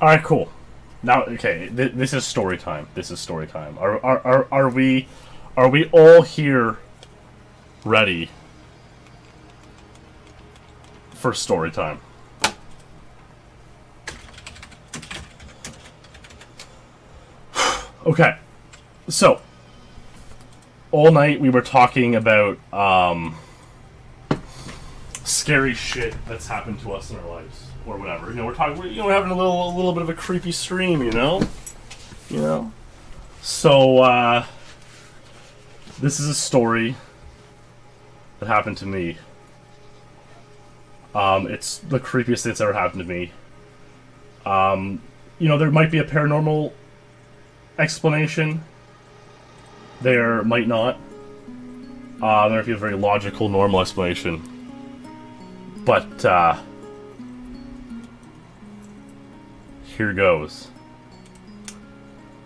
All right, cool. Now, okay, this is story time. This is story time. Are we all here ready for story time? Okay, so all night we were talking about scary shit that's happened to us in our lives, or whatever. You know, we're talking. We're having a little bit of a creepy stream. So this is a story that happened to me. It's the creepiest thing that's ever happened to me. There might be a paranormal explanation. There might not. There might be a very logical, normal explanation. But, here goes.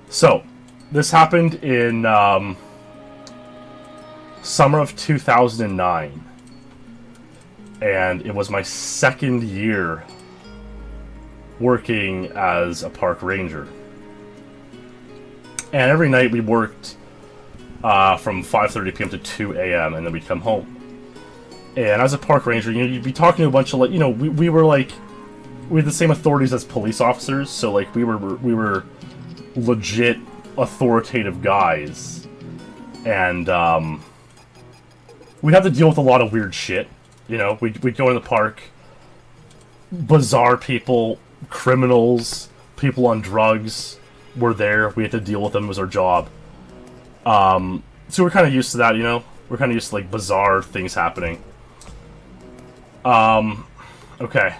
So, this happened in, summer of 2009. And it was my second year working as a park ranger. And every night we worked from 5:30 p.m. to 2 a.m. and then we'd come home. And as a park ranger, you'd be talking to a bunch of we had the same authorities as police officers, so we were legit authoritative guys, and we'd have to deal with a lot of weird shit. We'd go in the park, bizarre people, criminals, people on drugs were there. We had to deal with them. It was our job. So we're kind of used to that, We're kind of used to, bizarre things happening. Okay.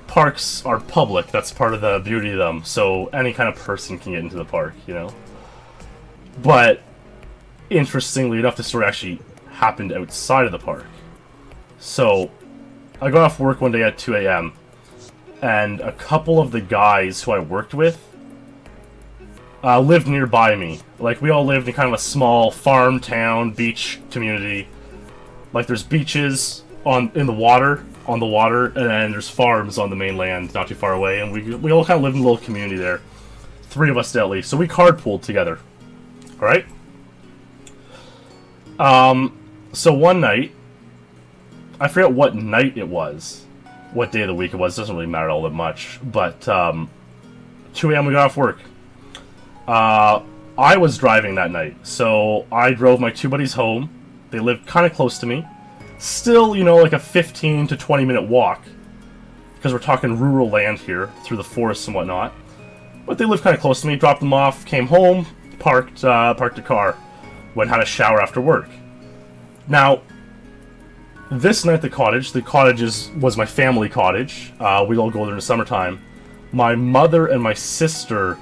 Parks are public. That's part of the beauty of them. So any kind of person can get into the park, But, interestingly enough, the story actually happened outside of the park. So, I got off work one day at 2 a.m. and a couple of the guys who I worked with lived nearby me. We all lived in kind of a small farm town, beach community. There's beaches on the water, and then there's farms on the mainland not too far away, and we all kind of lived in a little community there. 3 of us did at least, so we carpooled together. Alright? So one night, I forget what night it was, what day of the week it was, doesn't really matter all that much, but 2 a.m. we got off work. I was driving that night, so I drove my 2 buddies home. They lived kind of close to me. Still, a 15 to 20 minute walk, because we're talking rural land here, through the forests and whatnot. But they lived kind of close to me, dropped them off, came home, parked the car, went and had a shower after work. Now, this night the cottage was my family cottage. We'd all go there in the summertime. My mother and my sister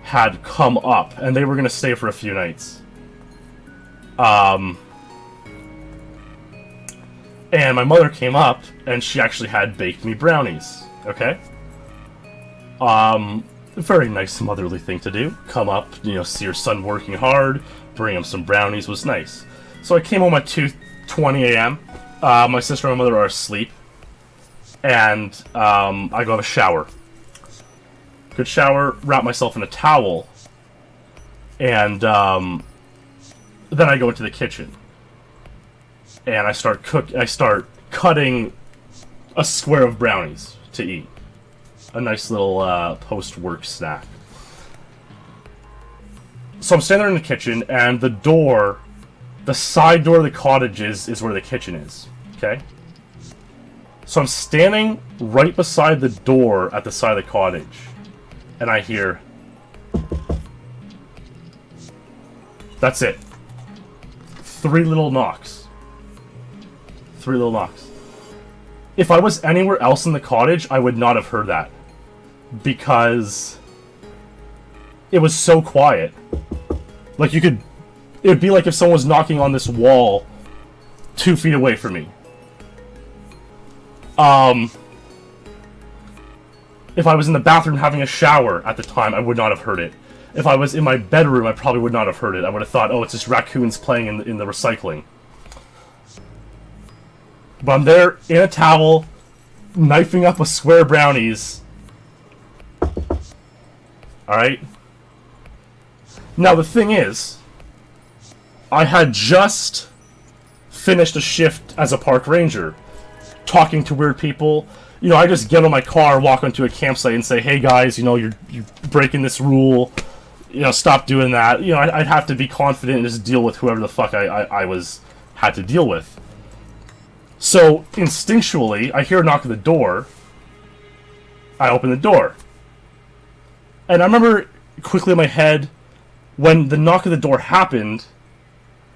had come up, and they were going to stay for a few nights. And my mother came up, and she actually had baked me brownies, okay? Very nice motherly thing to do. Come up, see your son working hard, bring him some brownies was nice. So I came home at 2:20 a.m. My sister and my mother are asleep, and I go have a shower. Good shower, wrap myself in a towel, and then I go into the kitchen. And I start cutting a square of brownies to eat. A nice little post-work snack. So I'm standing there in the kitchen, and the side door of the cottage is where the kitchen is. Okay? So I'm standing right beside the door at the side of the cottage, and I hear... That's it. 3 little knocks. 3 little knocks. If I was anywhere else in the cottage, I would not have heard that. Because it was so quiet. It would be like if someone was knocking on this wall 2 feet away from me. If I was in the bathroom having a shower at the time, I would not have heard it. If I was in my bedroom, I probably would not have heard it. I would have thought, oh, it's just raccoons playing in the recycling. But I'm there in a towel, knifing up a square brownies. Alright? Now, the thing is, I had just finished a shift as a park ranger, talking to weird people. You know, I just get on my car, walk onto a campsite, and say, hey guys, you know, you're breaking this rule. You know, stop doing that. You know, I'd have to be confident and just deal with whoever the fuck I had to deal with. So, instinctually, I hear a knock at the door. I open the door. And I remember quickly in my head, when the knock at the door happened,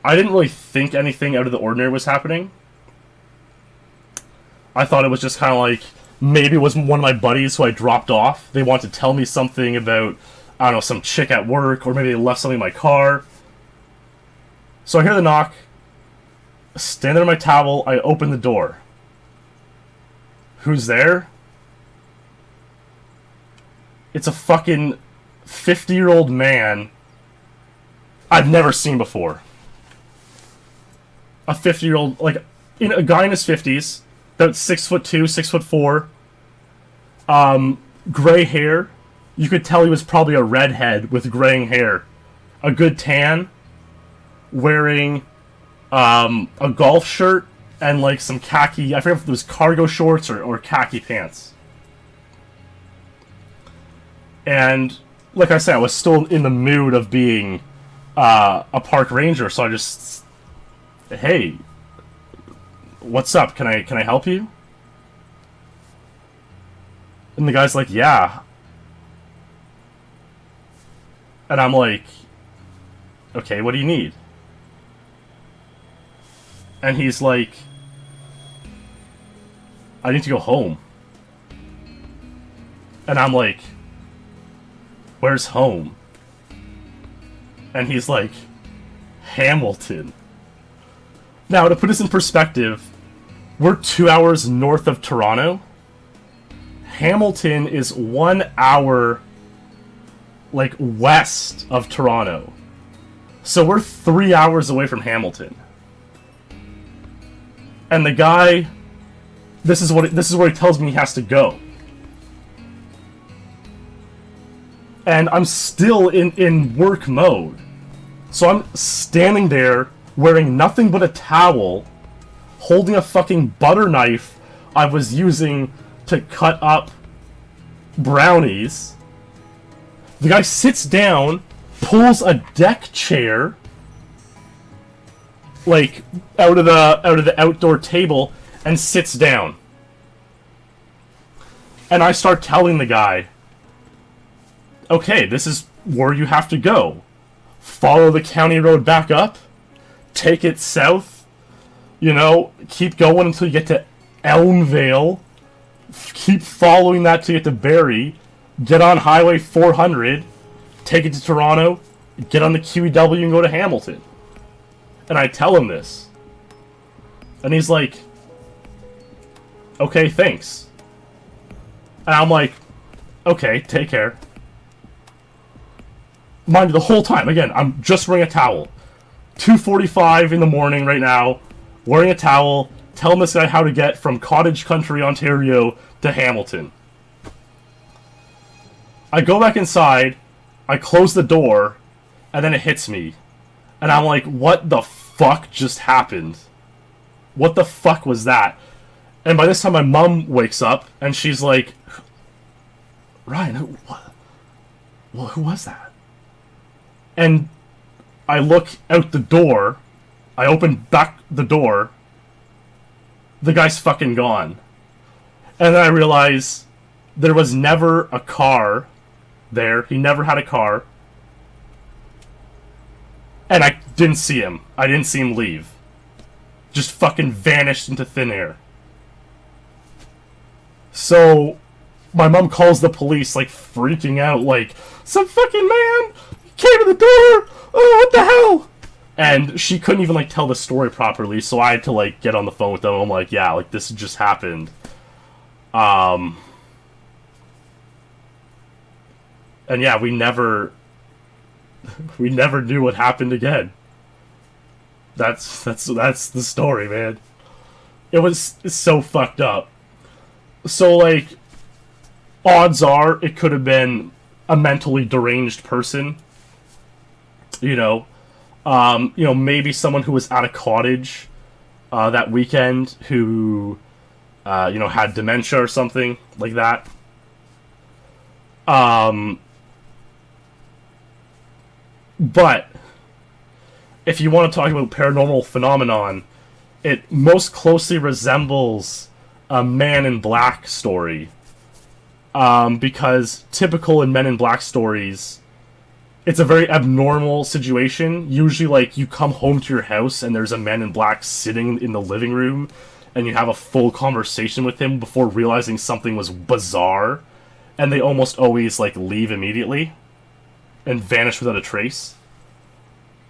I didn't really think anything out of the ordinary was happening. I thought it was just kind of like, maybe it was one of my buddies who I dropped off. They wanted to tell me something about, I don't know, some chick at work, or maybe they left something in my car. So I hear the knock, stand there in my towel, I open the door. Who's there? It's a fucking 50-year-old man I've never seen before. A 50-year-old, like, a guy in his 50s, about 6'2", 6'4", gray hair. You could tell he was probably a redhead with graying hair. A good tan, wearing a golf shirt and like some khaki, I forget if it was cargo shorts or khaki pants. And like I said, I was still in the mood of being a park ranger, so I just, hey, what's up? Can I help you? And the guy's like, yeah. And I'm like, okay, what do you need? And he's like, I need to go home. And I'm like, where's home? And he's like, Hamilton. Now, to put this in perspective, we're 2 hours north of Toronto. Hamilton is 1 hour, like, west of Toronto. So we're 3 hours away from Hamilton. And the guy, this is where he tells me he has to go. And I'm still in work mode. So I'm standing there wearing nothing but a towel, holding a fucking butter knife I was using to cut up brownies. The guy sits down, pulls a deck chair, like, out of the outdoor table, and sits down. And I start telling the guy, okay, this is where you have to go. Follow the county road back up, take it south, you know, keep going until you get to Elmvale, keep following that till you get to Barrie, get on Highway 400, take it to Toronto, get on the QEW and go to Hamilton. And I tell him this. And he's like, okay, thanks. And I'm like, okay, take care. Mind you, the whole time, again, I'm just wearing a towel. 2:45 in the morning right now, wearing a towel, telling this guy how to get from Cottage Country, Ontario to Hamilton. I go back inside, I close the door, and then it hits me. And I'm like, what the fuck just happened? What the fuck was that? And by this time my mom wakes up, and she's like, Ryan, who was that? And I look out the door, I open back the door, the guy's fucking gone. And then I realize there was never a car there, he never had a car. And I didn't see him. I didn't see him leave. Just fucking vanished into thin air. So, my mom calls the police, like, freaking out, like, some fucking man came to the door! Oh, what the hell? And she couldn't even, like, tell the story properly, so I had to, like, get on the phone with them. I'm like, yeah, like, this just happened. And yeah, we never knew what happened again. That's the story, man. It's so fucked up. So, like, odds are it could have been a mentally deranged person. Maybe someone who was at a cottage that weekend who, had dementia or something like that. But if you want to talk about paranormal phenomenon, it most closely resembles a Man in Black story. Because typical in Men in Black stories, it's a very abnormal situation. Usually, like, you come home to your house and there's a Man in Black sitting in the living room, and you have a full conversation with him before realizing something was bizarre, and they almost always, like, leave immediately and vanish without a trace.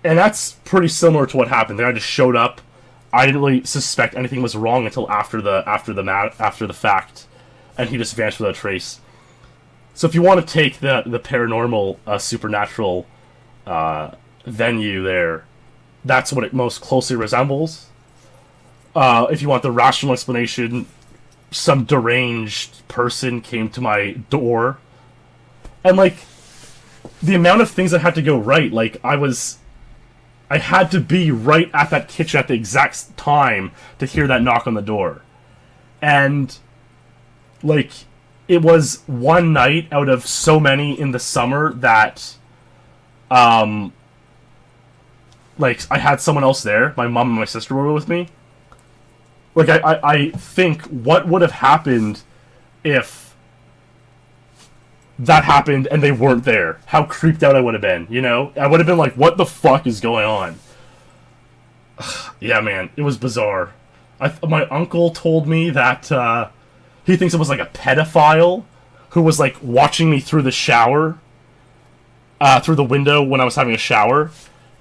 And that's pretty similar to what happened. The guy just showed up. I didn't really suspect anything was wrong until after the fact, and he just vanished without a trace. So if you want to take the paranormal, supernatural venue there, that's what it most closely resembles. If you want the rational explanation, some deranged person came to my door, and, like, the amount of things that had to go right, like, I had to be right at that kitchen at the exact time to hear that knock on the door. And, like, it was one night out of so many in the summer that, like, I had someone else there. My mom and my sister were with me. Like, I think what would have happened if that happened and they weren't there? How creeped out I would have been, you know? I would have been like, what the fuck is going on? Yeah, man, it was bizarre. My uncle told me that he thinks it was like a pedophile who was, like, watching me through the shower, through the window when I was having a shower,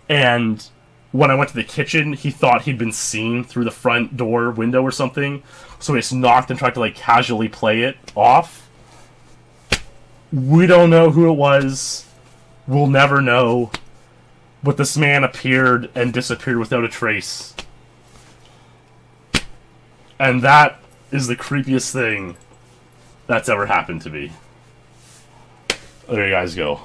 and when I went to the kitchen, he thought he'd been seen through the front door window or something, so he just knocked and tried to, like, casually play it off. We don't know who it was. We'll never know. But this man appeared and disappeared without a trace. And that is the creepiest thing that's ever happened to me. There you guys go.